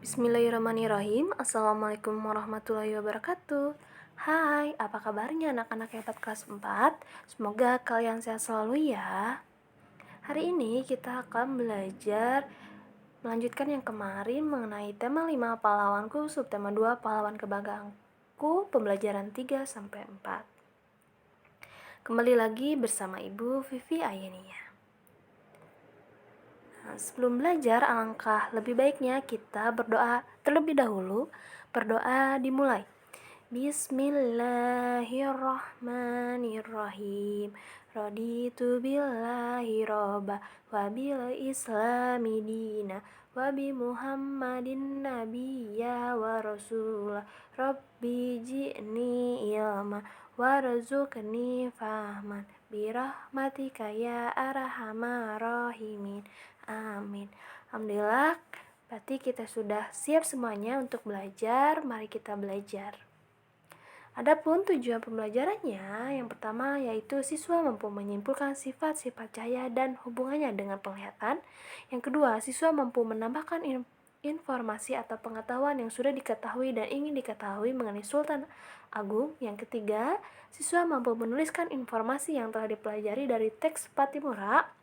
Bismillahirrahmanirrahim. Assalamualaikum warahmatullahi wabarakatuh. Hai, apa kabarnya anak-anak hebat kelas 4? Semoga kalian sehat selalu ya. Hari ini kita akan belajar melanjutkan yang kemarin mengenai tema 5 pahlawanku, subtema 2 pahlawan kebanggaanku, pembelajaran 3-4. Kembali lagi bersama Ibu Vivi Ayania. Sebelum belajar, alangkah lebih baiknya kita berdoa terlebih dahulu. Berdoa dimulai. Bismillahirrahmanirrahim. Raditu billahi robba wa bil islami dina wa bi muhammadin nabiyya wa rasulah. Rabbi ji'ni ilma warzuqni fahman birahmatika ya arhamar rahimin. Amin. Alhamdulillah, berarti kita sudah siap semuanya untuk belajar. Mari kita belajar. Adapun tujuan pembelajarannya, yang pertama yaitu siswa mampu menyimpulkan sifat-sifat cahaya dan hubungannya dengan penglihatan. Yang kedua, siswa mampu menambahkan informasi atau pengetahuan yang sudah diketahui dan ingin diketahui mengenai Sultan Agung. Yang ketiga, siswa mampu menuliskan informasi yang telah dipelajari dari teks Pattimura.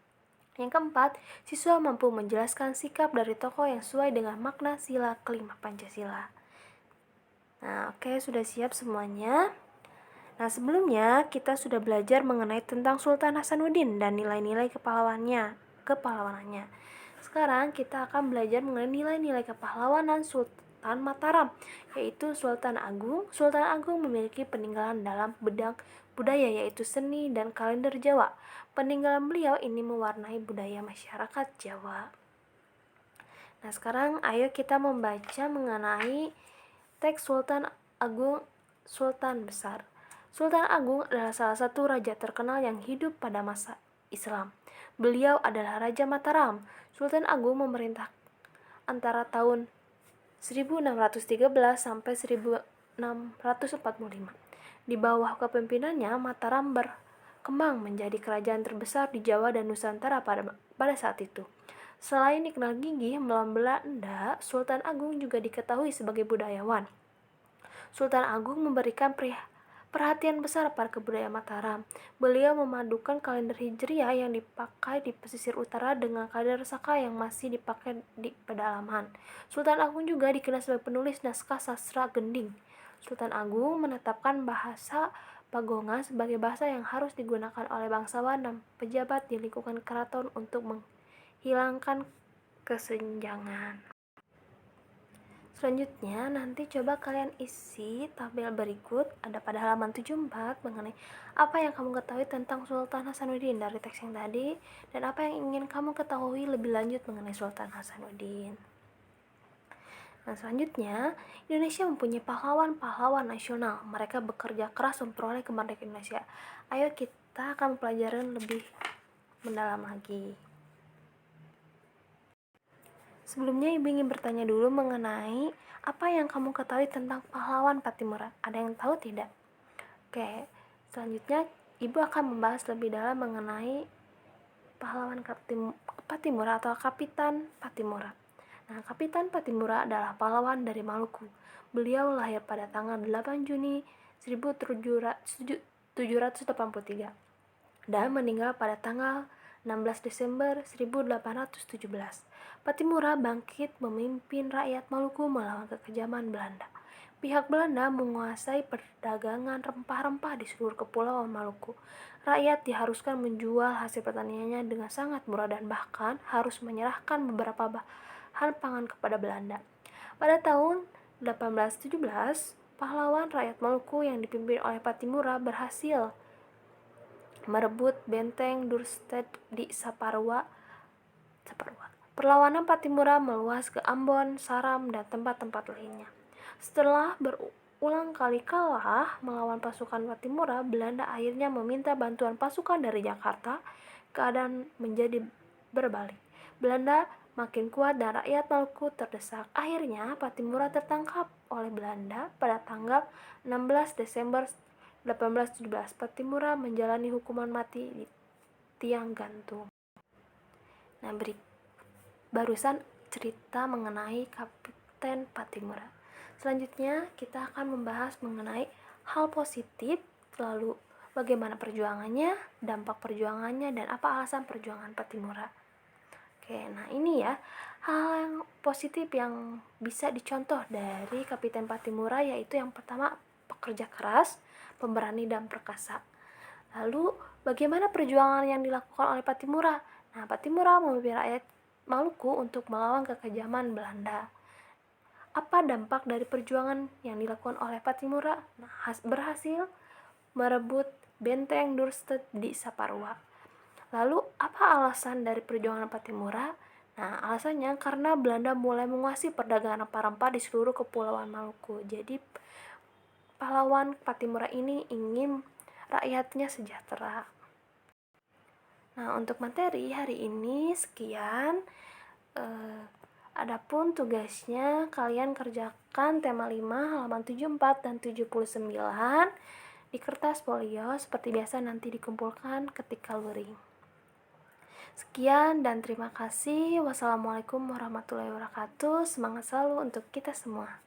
Yang keempat, siswa mampu menjelaskan sikap dari tokoh yang sesuai dengan makna sila kelima Pancasila. Nah, oke, sudah siap semuanya. Nah, sebelumnya kita sudah belajar mengenai tentang Sultan Hasanuddin dan nilai-nilai kepahlawanannya. Sekarang kita akan belajar mengenai nilai-nilai kepahlawanan Sultan Mataram, yaitu Sultan Agung. Sultan Agung memiliki peninggalan dalam bidang budaya yaitu seni dan kalender Jawa. Peninggalan beliau ini mewarnai budaya masyarakat Jawa. Nah, sekarang ayo kita membaca mengenai teks Sultan Agung, Sultan Besar. Sultan Agung adalah salah satu raja terkenal yang hidup pada masa Islam. Beliau adalah Raja Mataram. Sultan Agung memerintah antara tahun 1613 sampai 1645. Di bawah kepemimpinannya, Mataram berkembang menjadi kerajaan terbesar di Jawa dan Nusantara pada saat itu. Selain dikenal gigih melawan Belanda, Sultan Agung juga diketahui sebagai budayawan. Sultan Agung memberikan perhatian besar pada kebudayaan Mataram. Beliau memadukan kalender Hijriah yang dipakai di pesisir utara dengan kalender Saka yang masih dipakai di pedalaman. Sultan Agung juga dikenal sebagai penulis naskah sastra Gending. Sultan Agung menetapkan bahasa Pagongan sebagai bahasa yang harus digunakan oleh bangsawan dan pejabat di lingkungan keraton untuk menghilangkan kesenjangan. Selanjutnya, nanti coba kalian isi tabel berikut, ada pada halaman 74 mengenai apa yang kamu ketahui tentang Sultan Hasanuddin dari teks yang tadi, dan apa yang ingin kamu ketahui lebih lanjut mengenai Sultan Hasanuddin. Nah, selanjutnya, Indonesia mempunyai pahlawan-pahlawan nasional. Mereka bekerja keras memperoleh kemerdekaan Indonesia. Ayo kita akan mempelajari lebih mendalam lagi. Sebelumnya, Ibu ingin bertanya dulu mengenai apa yang kamu ketahui tentang pahlawan Pattimura. Ada yang tahu tidak? Oke, selanjutnya Ibu akan membahas lebih dalam mengenai pahlawan Pattimura atau Kapitan Pattimura. Nah, Kapitan Pattimura adalah pahlawan dari Maluku. Beliau lahir pada tanggal 8 Juni 1783 dan meninggal pada tanggal 16 Desember 1817. Pattimura bangkit memimpin rakyat Maluku melawan kekejaman Belanda. Pihak Belanda menguasai perdagangan rempah-rempah di seluruh kepulauan Maluku. Rakyat diharuskan menjual hasil pertaniannya dengan sangat murah dan bahkan harus menyerahkan beberapa bahan pangan kepada Belanda. Pada tahun 1817, pahlawan rakyat Maluku yang dipimpin oleh Pattimura berhasil merebut benteng Dorstad di Saparua. Perlawanan Pattimura meluas ke Ambon, Saram, dan tempat-tempat lainnya. Setelah berulang kali kalah melawan pasukan Pattimura, Belanda akhirnya meminta bantuan pasukan dari Jakarta. Keadaan menjadi berbalik. Belanda makin kuat dan rakyat Maluku terdesak. Akhirnya Pattimura tertangkap oleh Belanda pada tanggal 16 Desember 1817. Pattimura menjalani hukuman mati di tiang gantung. Nah, barusan cerita mengenai Kabupaten Pattimura. Selanjutnya kita akan membahas mengenai hal positif, lalu bagaimana perjuangannya, dampak perjuangannya, dan apa alasan perjuangan Pattimura. Oke, nah ini ya hal yang positif yang bisa dicontoh dari Kapiten Pattimura, yaitu yang pertama pekerja keras, pemberani dan perkasa. Lalu bagaimana perjuangan yang dilakukan oleh Pattimura? Nah, Pattimura memimpin rakyat Maluku untuk melawan kekejaman Belanda. Apa dampak dari perjuangan yang dilakukan oleh Pattimura? Nah, berhasil merebut benteng Dorset di Saparua. Lalu apa alasan dari perjuangan Pattimura? Nah, alasannya karena Belanda mulai menguasai perdagangan rempah-rempah di seluruh kepulauan Maluku. Jadi pahlawan Pattimura ini ingin rakyatnya sejahtera. Nah, untuk materi hari ini sekian. Adapun tugasnya kalian kerjakan tema 5 halaman 74 dan 79 di kertas folio seperti biasa, nanti dikumpulkan ketika luring. Sekian dan terima kasih. Wassalamualaikum warahmatullahi wabarakatuh. Semangat selalu untuk kita semua.